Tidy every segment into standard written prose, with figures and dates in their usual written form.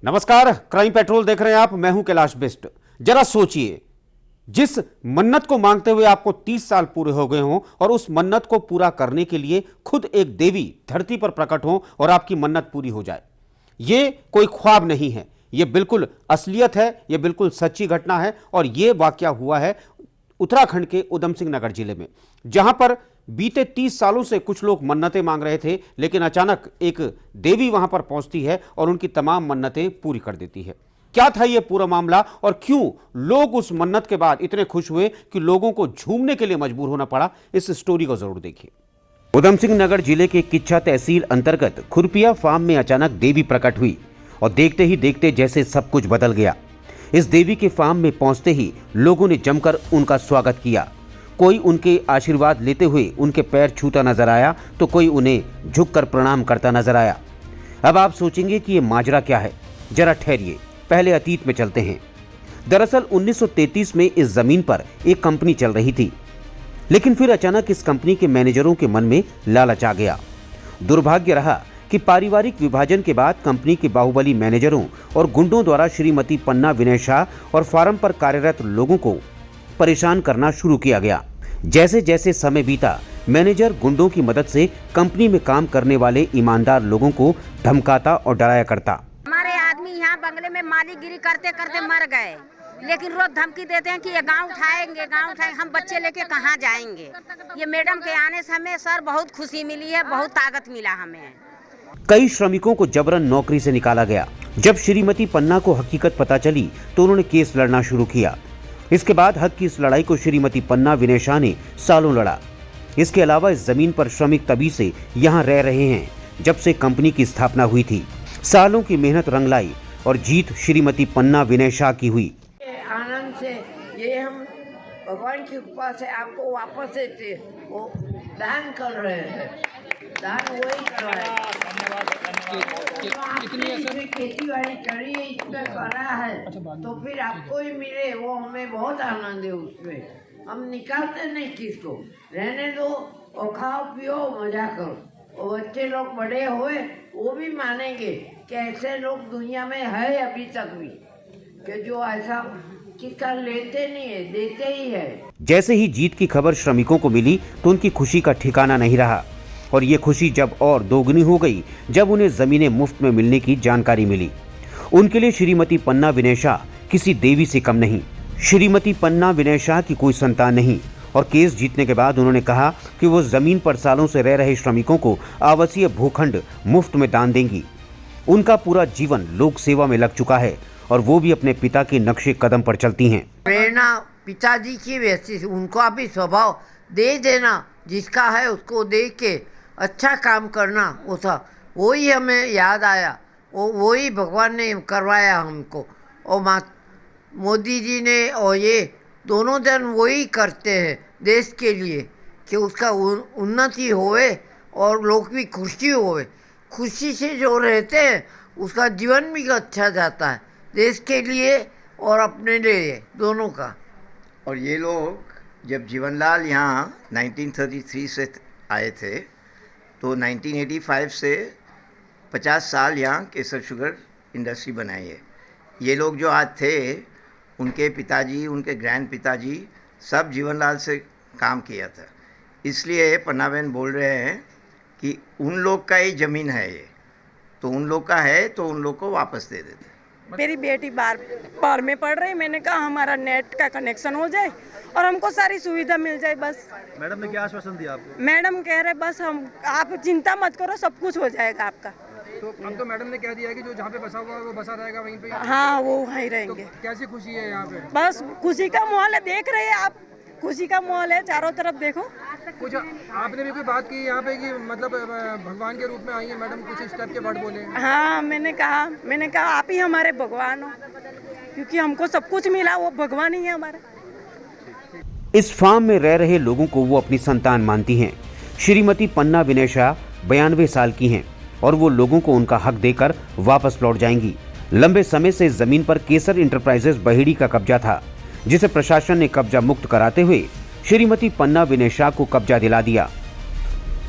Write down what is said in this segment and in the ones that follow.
नमस्कार, crime petrol देख रहे हैं आप। मैं हूं कैलाश बिस्ट। जरा सोचिए, जिस मन्नत को मांगते हुए आपको 30 साल पूरे हो गए हों और उस मन्नत को पूरा करने के लिए खुद एक देवी धरती पर प्रकट हो और आपकी मन्नत पूरी हो जाए। ये कोई ख्वाब नहीं है, ये बिल्कुल असलियत है, ये बिल्कुल सच्ची घटना है। और ये वाकया हुआ है उत्तराखंड के उधम सिंह नगर जिले में, जहां पर बीते 30 सालों से कुछ लोग मन्नतें मांग रहे थे, लेकिन अचानक एक देवी वहां पर पहुंचती है और उनकी तमाम मन्नतें पूरी कर देती है। क्या था यह पूरा मामला और क्यों लोग उस मन्नत के बाद इतने खुश हुए कि लोगों को झूमने के लिए मजबूर होना पड़ा, इस स्टोरी को जरूर देखिए। उधम सिंह नगर जिले के किच्छा तहसील अंतर्गत खुरपिया फार्म में अचानक देवी प्रकट हुई और देखते ही देखते जैसे सब कुछ बदल गया। इस देवी के फार्म में पहुंचते ही लोगों ने जमकर उनका स्वागत किया। कोई उनके आशीर्वाद लेते हुए उनके पैर छूता नजर आया तो कोई उन्हें झुककर प्रणाम करता नजर आया। अब आप सोचेंगे कि ये माजरा क्या है। जरा ठहरिए, पहले अतीत में चलते हैं। दरअसल 1933 में इस जमीन पर एक कंपनी चल रही थी, लेकिन फिर अचानक इस कंपनी के मैनेजरों के मन में लालच आ गया। दुर्भाग्य रहा कि पारिवारिक विभाजन के बाद कंपनी के बाहुबली मैनेजरों और गुंडों द्वारा श्रीमती पन्ना विनय शाह और फार्म पर कार्यरत लोगों को परेशान करना शुरू किया गया। जैसे जैसे समय बीता, मैनेजर गुंडों की मदद से कंपनी में काम करने वाले ईमानदार लोगों को धमकाता और डराया करता। हमारे आदमी यहाँ बंगले में मालीगिरी करते करते मर गए, लेकिन रोज धमकी देते हैं कि ये गांव उठाएंगे, हम बच्चे लेके कहाँ जाएंगे। ये मैडम के आने से हमें सर बहुत खुशी मिली है, बहुत ताकत मिला हमें। कई श्रमिकों को जबरन नौकरी से निकाला गया। जब श्रीमती पन्ना को हकीकत पता चली तो उन्होंने केस लड़ना शुरू किया। इसके बाद हक की इस लड़ाई को श्रीमती पन्ना विनय शाह ने सालों लड़ा। इसके अलावा इस जमीन पर श्रमिक तभी से यहाँ रह रहे हैं जब से कंपनी की स्थापना हुई थी। सालों की मेहनत रंग लाई और जीत श्रीमती पन्ना विनय शाह की हुई। आनंद से ये हम भगवान की कृपा से आपको वापस से वो दान कर रहे हैं। दान वही कर रहा है। खेती बाड़ी करी है, इसमें करा है तो फिर आपको ही मिले, वो हमें बहुत आनंद है उसमें। हम निकालते नहीं किसको, रहने दो और खाओ पियो मजा करो। और बच्चे लोग बड़े हुए वो भी मानेंगे कि ऐसे लोग दुनिया में है अभी तक भी, कि जो ऐसा किसका लेते नहीं है, देते ही है। जैसे ही जीत की खबर श्रमिकों को मिली तो उनकी खुशी का ठिकाना नहीं रहा और ये खुशी जब और दोगुनी हो गई जब उन्हें जमीनें मुफ्त में मिलने की जानकारी मिली। उनके लिए श्रीमती पन्ना विनय शाह किसी देवी से कम नहीं। श्रीमती पन्ना विनय शाह की कोई संतान नहीं और केस जीतने के बाद उन्होंने कहा कि वो जमीन पर सालों से रह रहे श्रमिकों को आवासीय भूखंड मुफ्त में दान देंगी। उनका पूरा जीवन लोक सेवा में लग चुका है और वो भी अपने पिता के नक्शे कदम पर चलती हैं। प्रेरणा पिताजी की वैसी, उनको भी स्वभाव दे देना, जिसका है उसको देख के अच्छा काम करना, वो था वही हमें याद आया। वही भगवान ने करवाया हमको। और मोदी जी ने और ये दोनों जन वही करते हैं देश के लिए कि उसका उन्नति होवे और लोग भी खुशी होवे। खुशी से जो रहते हैं उसका जीवन भी अच्छा जाता है, देश के लिए और अपने लिए दोनों का। और ये लोग जब जीवनलाल यहाँ 1933 से आए थे तो 1985 से 50 साल यहाँ केसर शुगर इंडस्ट्री बनाई है। ये लोग जो आज थे, उनके पिताजी, उनके ग्रैंड पिताजी सब जीवनलाल से काम किया था। इसलिए पन्नाबेन बोल रहे हैं कि उन लोग का ही ज़मीन है ये, तो उन लोग का है तो उन लोग को वापस दे देते। मेरी बेटी बार में पढ़ रही, मैंने कहा हमारा नेट का कनेक्शन हो जाए और हमको सारी सुविधा मिल जाए बस। मैडम ने क्या आश्वासन दिया आपको? मैडम कह रहे बस आप चिंता मत करो, सब कुछ हो जाएगा आपका। तो अब तो मैडम ने कह दिया है कि जो जहाँ पे बसा हुआ है वो बसा रहेगा वहीं पे। हाँ, वो वहीं रहेंगे। तो कैसी खुशी है यहाँ पे? बस खुशी का माहौल है, देख रहे हैं आप, खुशी का माहौल है चारों तरफ। देखो कुछ आपने भी कोई बात की यहाँ पे कि मतलब भगवान के रूप में आई है मैडम, कुछ इस टाइप के वर्ड बोले? हाँ, मैंने कहा आप ही हमारे भगवान हो, क्योंकि हमको सब कुछ मिला, वो भगवान ही है हमारा। इस फार्म में रह रहे लोगों को वो अपनी संतान मानती हैं। श्रीमती पन्ना विनय शाह 92 साल की हैं और वो लोगों को उनका हक देकर वापस लौट जाएंगी। लंबे समय से इस जमीन पर केसर इंटरप्राइजेज बहेड़ी का कब्जा था, जिसे प्रशासन ने कब्जा मुक्त कराते हुए श्रीमती पन्ना विनय शाह को कब्जा दिला दिया।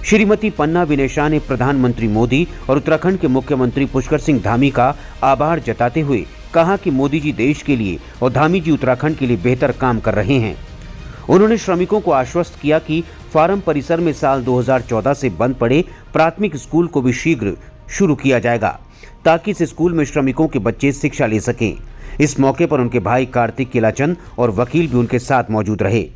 श्रीमती पन्ना विनय शाह ने प्रधानमंत्री मोदी और उत्तराखंड के मुख्यमंत्री पुष्कर सिंह धामी का आभार जताते हुए कहा कि मोदी जी देश के लिए और धामी जी उत्तराखंड के लिए बेहतर काम कर रहे हैं। उन्होंने श्रमिकों को आश्वस्त किया कि फार्म परिसर में साल 2014 से बंद पड़े प्राथमिक स्कूल को भी शीघ्र शुरू किया जाएगा ताकि इस स्कूल में श्रमिकों के बच्चे शिक्षा ले सकें। इस मौके पर उनके भाई कार्तिक किलाचंद और वकील भी उनके साथ मौजूद रहे।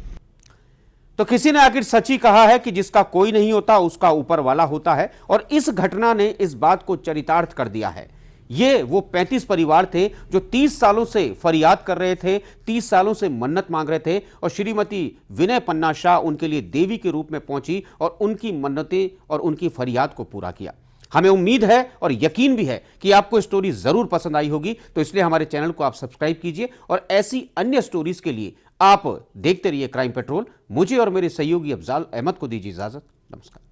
तो किसी ने आखिर सच ही कहा है कि जिसका कोई नहीं होता उसका ऊपर वाला होता है, और इस घटना ने इस बात को चरितार्थ कर दिया है। ये वो 35 परिवार थे जो 30 सालों से फरियाद कर रहे थे, 30 सालों से मन्नत मांग रहे थे, और श्रीमती विनय पन्ना शाह उनके लिए देवी के रूप में पहुंची और उनकी मन्नतें और उनकी फरियाद को पूरा किया। हमें उम्मीद है और यकीन भी है कि आपको स्टोरी जरूर पसंद आई होगी, तो इसलिए हमारे चैनल को आप सब्सक्राइब कीजिए और ऐसी अन्य स्टोरीज के लिए आप देखते रहिए क्राइम पेट्रोल। मुझे और मेरे सहयोगी अफजाल अहमद को दीजिए इजाजत। नमस्कार।